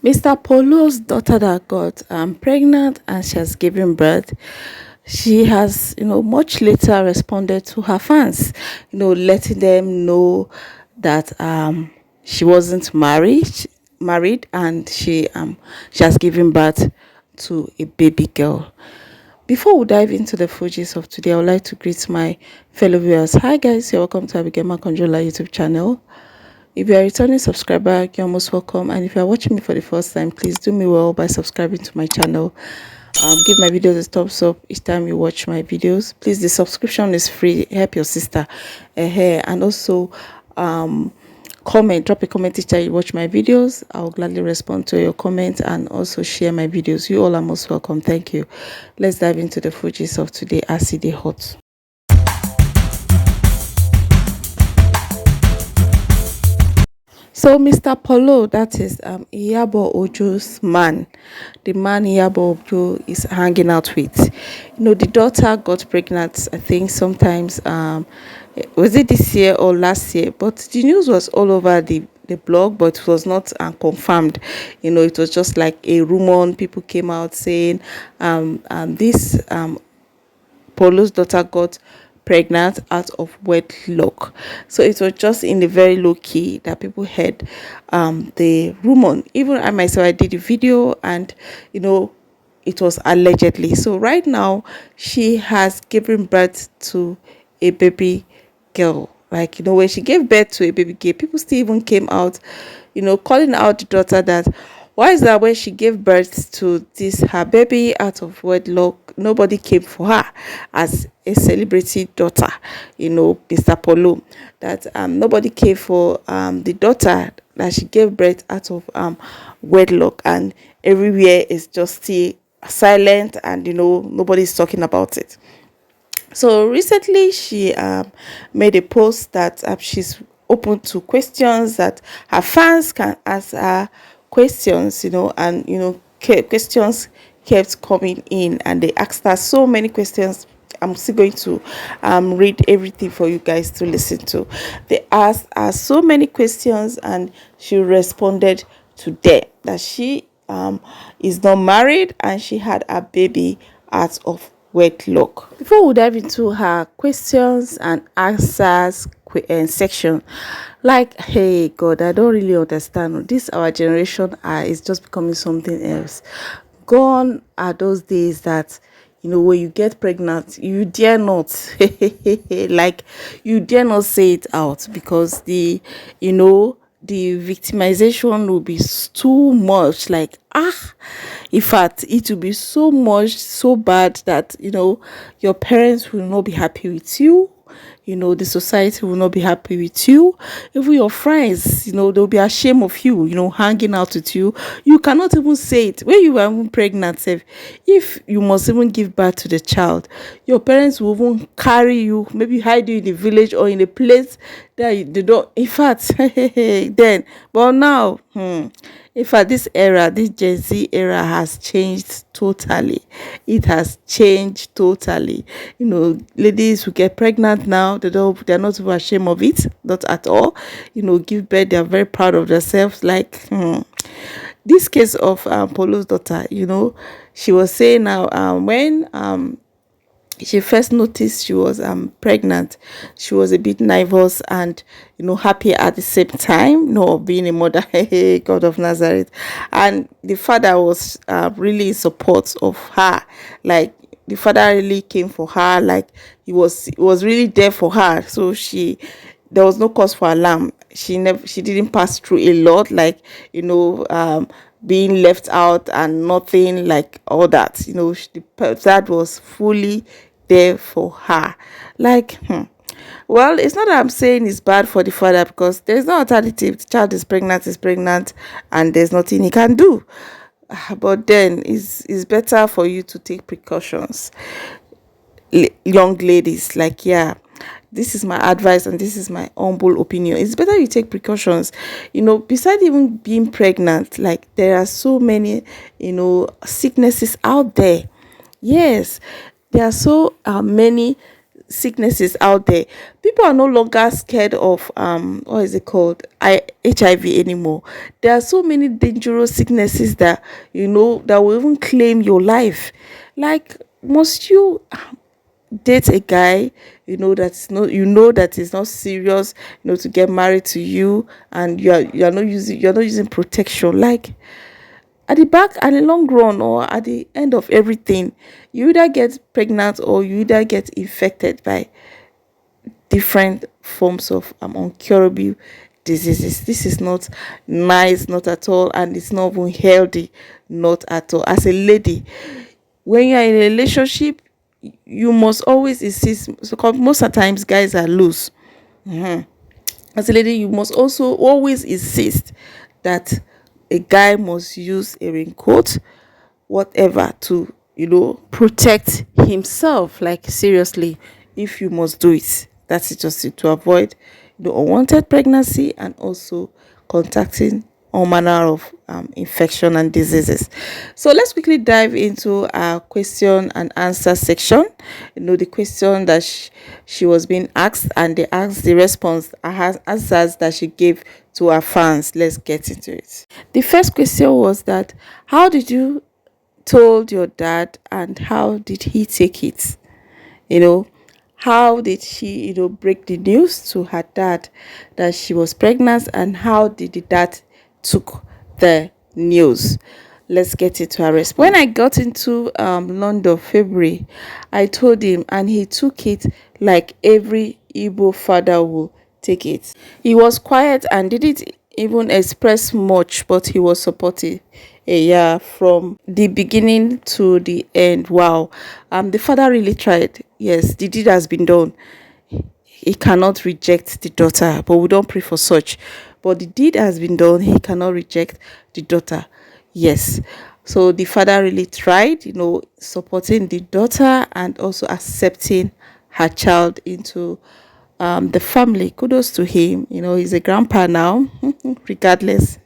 Mr. Paulo's daughter that got pregnant and she has given birth, she has, much later responded to her fans, letting them know that she wasn't married, and she has given birth to a baby girl. Before we dive into the Fuji's of today, I would like to greet my fellow viewers. Hi guys, you're welcome to Abigail Controller YouTube channel. If you're a returning subscriber, you're most welcome. And if you're watching me for the first time, please do me well by subscribing to my channel. Give my videos a thumbs up each time you watch my videos. Please, the subscription is free. Help your sister. And also, drop a comment each time you watch my videos. I'll gladly respond to your comment and also share my videos. You all are most welcome. Thank you. Let's dive into the Fuji's of today as it is hot. So Mr. Paulo, that is Iyabo Ojo's man, the man Iyabo Ojo is hanging out with. The daughter got pregnant, I think sometimes, was it this year or last year? But the news was all over the blog, but it was not confirmed. It was just like a rumor. People came out saying this Paulo's daughter got pregnant out of wedlock. So it was just in the very low key that people heard the rumor. Even I myself, I did a video, and it was allegedly. So right now she has given birth to a baby girl. Like, when she gave birth to a baby girl, people still even came out, calling out the daughter that why is that when she gave birth to this her baby out of wedlock, nobody came for her as a celebrity daughter, Mr. Paulo, that nobody came for the daughter that she gave birth out of wedlock, and everywhere is just still silent, and nobody's talking about it. So recently she made a post that she's open to questions, that her fans can ask her questions, and questions kept coming in, and they asked her so many questions. I'm still going to read everything for you guys to listen to. They asked her so many questions, and she responded to them that she is not married and she had a baby out of wedlock. Before we dive into her questions and answers section, like, hey God, I don't really understand this. Our generation is just becoming something else. Gone are those days that when you get pregnant, you dare not like, you dare not say it out, because the victimization will be too much. Like, in fact, it will be so much, so bad that your parents will not be happy with you. The society will not be happy with you. Even your friends, they'll be ashamed of you, hanging out with you. You cannot even say it. When you were even pregnant, if you must even give birth to the child, your parents will even carry you, maybe hide you in the village or in a place that they don't. In fact, then, but now, in fact, this Gen Z era has changed totally. It has changed totally. Ladies who get pregnant now, they're not even ashamed of it, not at all. Give birth, they're very proud of themselves. Like, this case of Paulo's daughter, she was saying now, when she first noticed she was pregnant, she was a bit nervous and happy at the same time, being a mother. God of Nazareth. And the father was really in support of her. Like, the father really came for her. Like, he was really there for her. So there was no cause for alarm. She didn't pass through a lot, like, being left out and nothing like all that. The dad was fully there for her. Like, well, it's not that I'm saying it's bad for the father, because there's no alternative. The child is pregnant, and there's nothing he can do. But then it's better for you to take precautions, young ladies. Like, yeah, this is my advice and this is my humble opinion. It's better you take precautions. Besides even being pregnant, like, there are so many sicknesses out there. Yes, there are so many sicknesses out there. People are no longer scared of what is it called, HIV anymore. There are so many dangerous sicknesses that that will even claim your life. Like, must you date a guy that's not, that is not serious, to get married to you, and you're not using protection? Like, at the back, at the long run, or at the end of everything, you either get pregnant or you either get infected by different forms of incurable diseases. This is not nice, not at all, and it's not even healthy, not at all. As a lady, when you're in a relationship, you must always insist. So 'cause most of the times guys are loose. As a lady, you must also always insist that a guy must use a raincoat, whatever, to protect himself. Like, seriously, if you must do it, that's it, just to avoid the unwanted pregnancy and also contacting all manner of infection and diseases. So let's quickly dive into our question and answer section. The question that she was being asked, and they asked the response, answers that she gave to her fans. Let's get into it. The first question was that, how did you told your dad, and how did he take it? How did she break the news to her dad that she was pregnant, and how did the dad took the news? Let's get into her response. When I got into London February, I told him, and he took it like every Igbo father will take it. He was quiet and didn't even express much, but he was supportive. Yeah, from the beginning to the end. Wow. The father really tried. Yes, the deed has been done. He cannot reject the daughter, but we don't pray for such. But the deed has been done. He cannot reject the daughter. Yes. So the father really tried, supporting the daughter and also accepting her child into the family. Kudos to him. He's a grandpa now, regardless.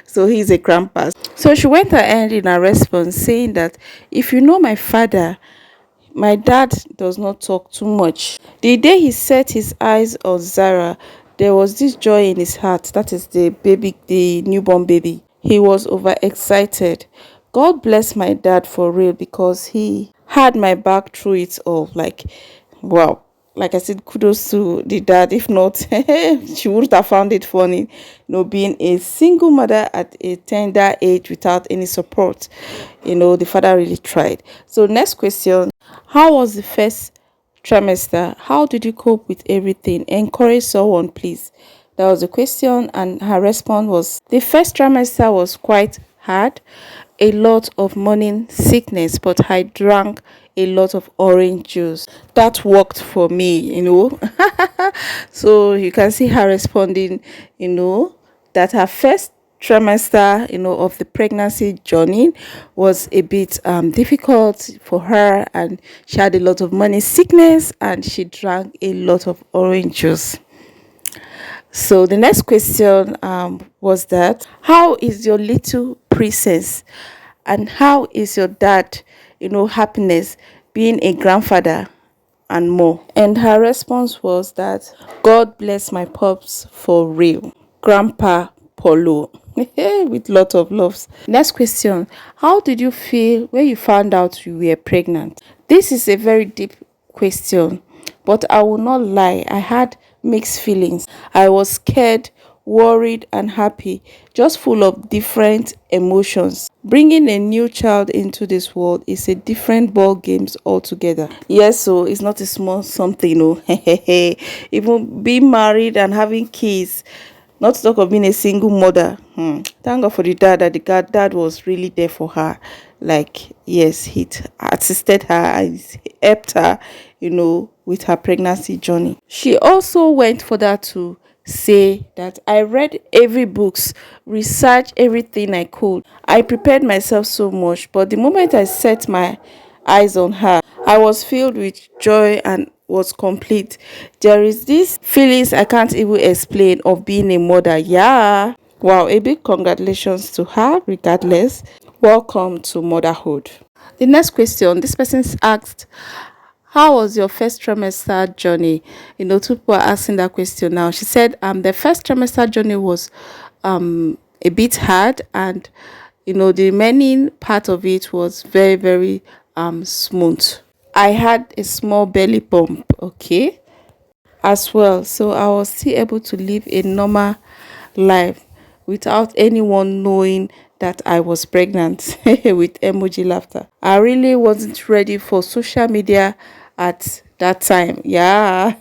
So he's a grandpa. So she went ahead in her response saying that, if you know my father, my dad does not talk too much. The day he set his eyes on Zara, there was this joy in his heart. That is the baby, the newborn baby. He was overexcited. God bless my dad for real, because he had my back through it all. Like, wow. Like I said, kudos to the dad. If not, she wouldn't have found it funny, being a single mother at a tender age without any support. The father really tried. So next question, how was the first trimester? How did you cope with everything? Encourage someone, please. That was the question, and her response was, the first trimester was quite hard, a lot of morning sickness, but I drank a lot of orange juice. That worked for me. So you can see her responding, that her first trimester of the pregnancy journey was a bit difficult for her, and she had a lot of morning sickness, and she drank a lot of orange juice. So the next question was that, how is your little princess, and how is your dad, happiness being a grandfather and more? And her response was that, God bless my pups for real, Grandpa Paulo. With lot of loves. Next question, how did you feel when you found out you were pregnant? This is a very deep question, but I will not lie, I had mixed feelings. I was scared, worried, and happy, just full of different emotions. Bringing a new child into this world is a different ball games altogether. Yes, so it's not a small something, even being married and having kids, not to talk of being a single mother. Thank God for the dad, that the dad was really there for her. Like, yes, he assisted her and helped her, with her pregnancy journey. She also went further to say that, I read every books, researched everything I could. I prepared myself so much, but the moment I set my eyes on her, I was filled with joy and was complete. There is this feelings I can't even explain of being a mother. Yeah. Wow, a big congratulations to her, regardless. Welcome to motherhood. The next question, this person asked, how was your first trimester journey? Two people are asking that question now. She said the first trimester journey was a bit hard, and the remaining part of it was very, very smooth. I had a small belly bump, okay, as well. So I was still able to live a normal life without anyone knowing that I was pregnant with emoji laughter. I really wasn't ready for social media at that time. Yeah.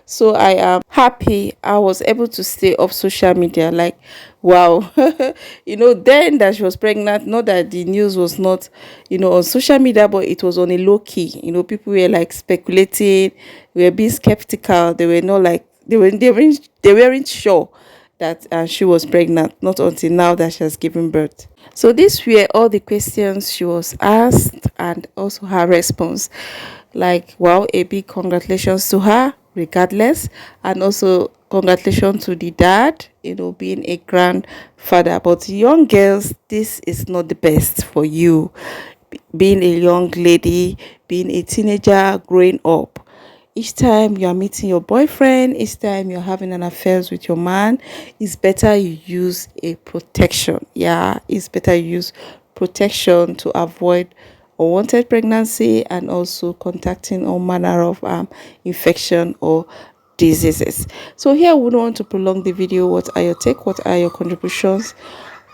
So I am happy I was able to stay off social media. Like, wow. Then that she was pregnant, not that the news was not, on social media, but it was on a low key. People were like speculating, were being skeptical. They were not like, they weren't sure that she was pregnant, not until now that she has given birth. So these were all the questions she was asked and also her response. Like, wow, a big congratulations to her, regardless, and also congratulations to the dad, being a grandfather. But young girls, this is not the best for you. Being a young lady, being a teenager, growing up, each time you're meeting your boyfriend, each time you're having an affair with your man, it's better you use a protection. Yeah, it's better you use protection to avoid unwanted pregnancy and also contacting all manner of infection or diseases. So here we don't want to prolong the video. What are your take? What are your contributions?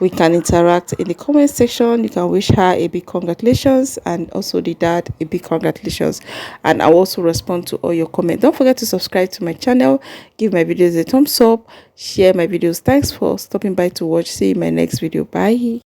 We can interact in the comment section. You can wish her a big congratulations and also the dad a big congratulations, and I'll also respond to all your comments. Don't forget to subscribe to my channel, give my videos a thumbs up, share my videos. Thanks for stopping by to watch. See you in my next video. Bye.